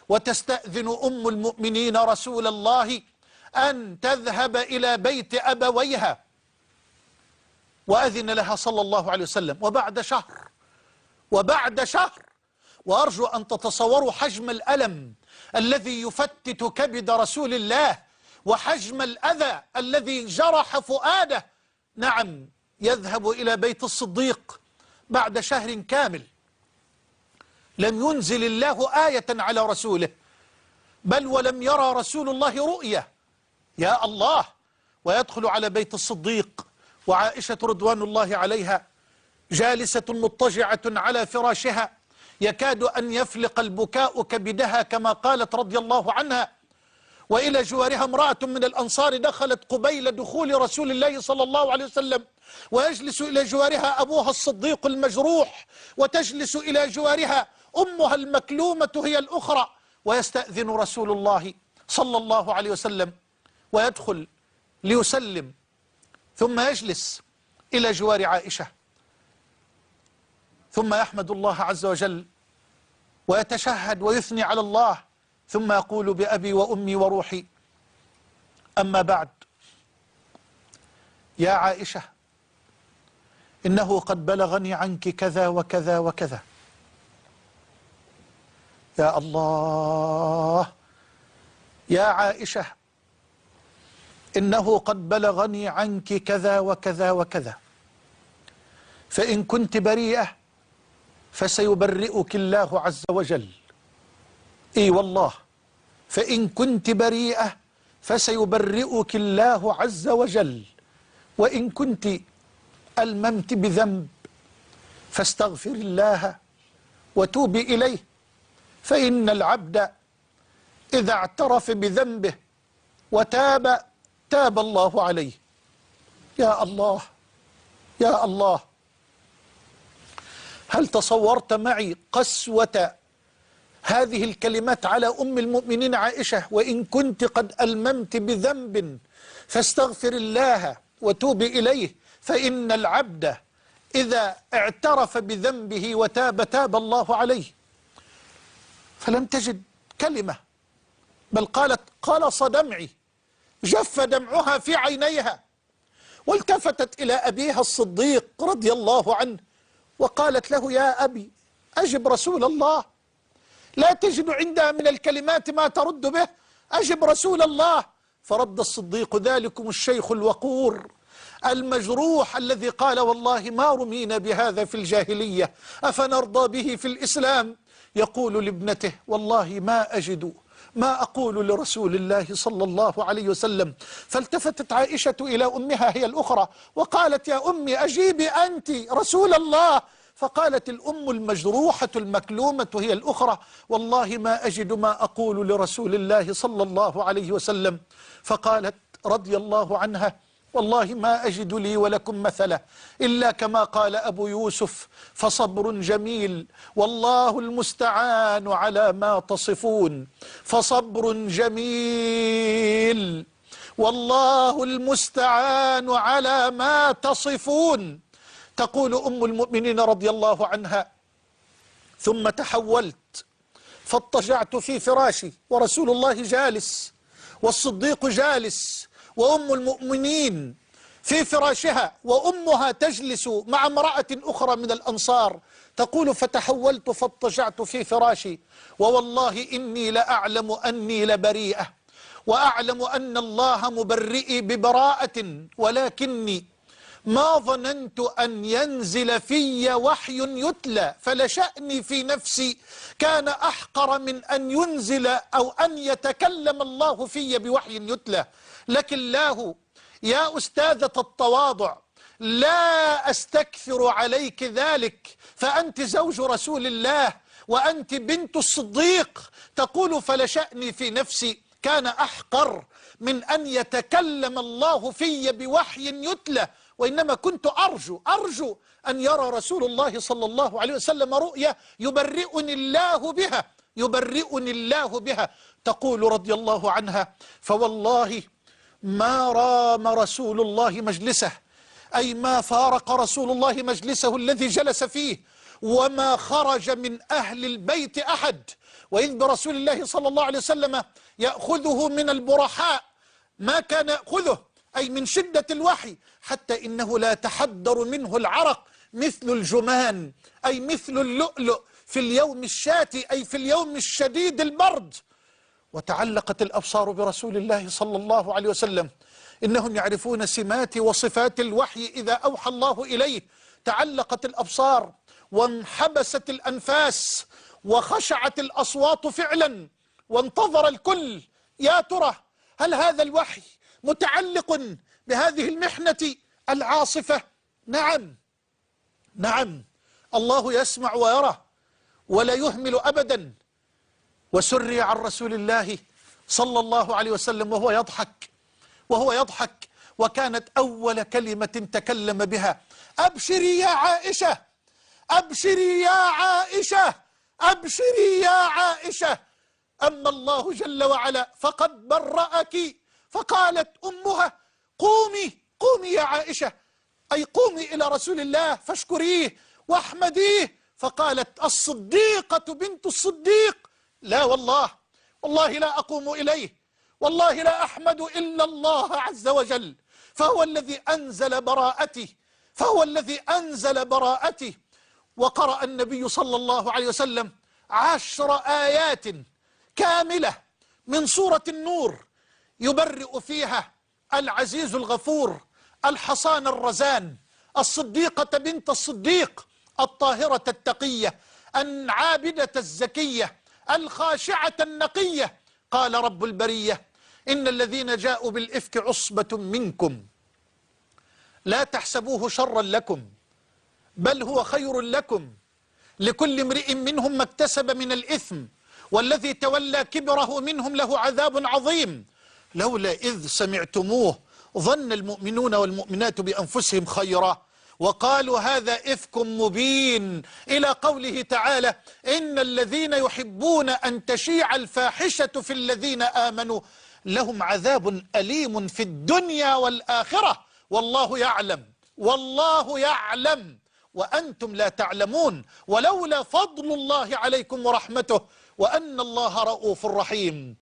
وتستأذن أم المؤمنين رسول الله أن تذهب إلى بيت أبويها، وأذن لها صلى الله عليه وسلم. وبعد شهر وأرجو أن تتصوروا حجم الألم الذي يفتت كبد رسول الله وحجم الأذى الذي جرح فؤاده. نعم، يذهب إلى بيت الصديق بعد شهر كامل لم ينزل الله آية على رسوله، بل ولم يرى رسول الله رؤية. يا الله! ويدخل على بيت الصديق وعائشة رضوان الله عليها جالسة مضطجعة على فراشها، يكاد أن يفلق البكاء كبدها كما قالت رضي الله عنها. وإلى جوارها امرأة من الأنصار دخلت قبيل دخول رسول الله صلى الله عليه وسلم، ويجلس إلى جوارها أبوها الصديق المجروح، وتجلس إلى جوارها أمها المكلومة هي الأخرى. ويستأذن رسول الله صلى الله عليه وسلم ويدخل ليسلم، ثم يجلس إلى جوار عائشة، ثم يحمد الله عز وجل ويتشهد ويثني على الله، ثم يقول بأبي وأمي وروحي أما بعد، يا عائشة إنه قد بلغني عنك كذا وكذا وكذا. يا الله! يا عائشة إنه قد بلغني عنك كذا وكذا وكذا، فإن كنت بريئة فسيبرئك الله عز وجل. إي والله، فإن كنت بريئة فسيبرئك الله عز وجل، وإن كنت ألممت بذنب فاستغفر الله وتوبي إليه، فإن العبد إذا اعترف بذنبه وتاب تاب الله عليه. يا الله! يا الله! هل تصورت معي قسوة هذه الكلمات على أم المؤمنين عائشة؟ وإن كنت قد ألممت بذنب فاستغفر الله وتوبي إليه، فإن العبد إذا اعترف بذنبه وتاب تاب الله عليه. فلم تجد كلمة، بل قالت قلص دمعي، جف دمعها في عينيها، والتفتت إلى أبيها الصديق رضي الله عنه وقالت له يا أبي أجب رسول الله. لا تجد عندها من الكلمات ما ترد به، أجب رسول الله. فرد الصديق ذلكم الشيخ الوقور المجروح الذي قال والله ما رمينا بهذا في الجاهلية أفنرضى به في الإسلام، يقول لابنته والله ما أجد ما أقول لرسول الله صلى الله عليه وسلم. فالتفتت عائشة إلى أمها هي الأخرى وقالت يا أمي أجيبي أنت رسول الله. فقالت الأم المجروحة المكلومة هي الأخرى والله ما أجد ما أقول لرسول الله صلى الله عليه وسلم. فقالت رضي الله عنها والله ما أجد لي ولكم مثلا إلا كما قال أبو يوسف فصبر جميل والله المستعان على ما تصفون. فصبر جميل والله المستعان على ما تصفون. تقول أم المؤمنين رضي الله عنها ثم تحولت فاضطجعت في فراشي ورسول الله جالس والصديق جالس وأم المؤمنين في فراشها وأمها تجلس مع امرأة أخرى من الأنصار. تقول فتحولت فاضطجعت في فراشي ووالله إني لأعلم أني لبريئة وأعلم أن الله مبرئي ببراءة، ولكني ما ظننت أن ينزل في وحي يتلى، فلشأني في نفسي كان أحقر من أن ينزل أو أن يتكلم الله في بوحي يتلى. لكن الله يا أستاذة التواضع لا أستكثر عليك ذلك، فأنت زوج رسول الله وأنت بنت الصديق. تقول فلشأني في نفسي كان أحقر من أن يتكلم الله في بوحي يتلى، وإنما كنت أرجو أن يرى رسول الله صلى الله عليه وسلم رؤيا يبرئني الله بها. تقول رضي الله عنها فوالله ما رام رسول الله مجلسه، أي ما فارق رسول الله مجلسه الذي جلس فيه، وما خرج من أهل البيت أحد وإذ برسول الله صلى الله عليه وسلم يأخذه من البرحاء ما كان يأخذه، أي من شدة الوحي، حتى إنه لا يتحدر منه العرق مثل الجمان، أي مثل اللؤلؤ في اليوم الشاتي، أي في اليوم الشديد البرد. وتعلقت الأبصار برسول الله صلى الله عليه وسلم، إنهم يعرفون سمات وصفات الوحي إذا أوحى الله إليه. تعلقت الأبصار وانحبست الأنفاس وخشعت الأصوات فعلا، وانتظر الكل، يا ترى هل هذا الوحي متعلق بهذه المحنة العاصفة؟ نعم، نعم، الله يسمع ويرى ولا يهمل أبدا. وسري عن رسول الله صلى الله عليه وسلم وهو يضحك، وكانت أول كلمة تكلم بها: أبشري يا عائشة، أبشري يا عائشة، أبشري يا عائشة. أما الله جل وعلا فقد برأك. فقالت أمها: قومي قومي يا عائشة، أي قومي إلى رسول الله فاشكريه واحمديه. فقالت الصديقة بنت الصديق: لا والله، والله لا أقوم إليه، والله لا أحمد إلا الله عز وجل، فهو الذي أنزل براءتي، فهو الذي أنزل براءتي. وقرأ النبي صلى الله عليه وسلم 10 آيات كاملة من سورة النور يبرئ فيها العزيز الغفور، الحصان الرزان، الصديقة بنت الصديق، الطاهرة التقية، العابدة الزكية، الخاشعة النقية. قال رب البرية: إن الذين جاءوا بالإفك عصبة منكم لا تحسبوه شرا لكم بل هو خير لكم، لكل امرئ منهم ما اكتسب من الإثم، والذي تولى كبره منهم له عذاب عظيم. لولا إذ سمعتموه ظن المؤمنون والمؤمنات بأنفسهم خيرا وقالوا هذا إفك مبين، إلى قوله تعالى: إن الذين يحبون أن تشيع الفاحشة في الذين آمنوا لهم عذاب أليم في الدنيا والآخرة والله يعلم، والله يعلم وأنتم لا تعلمون، ولولا فضل الله عليكم ورحمته وأن الله رؤوف رحيم.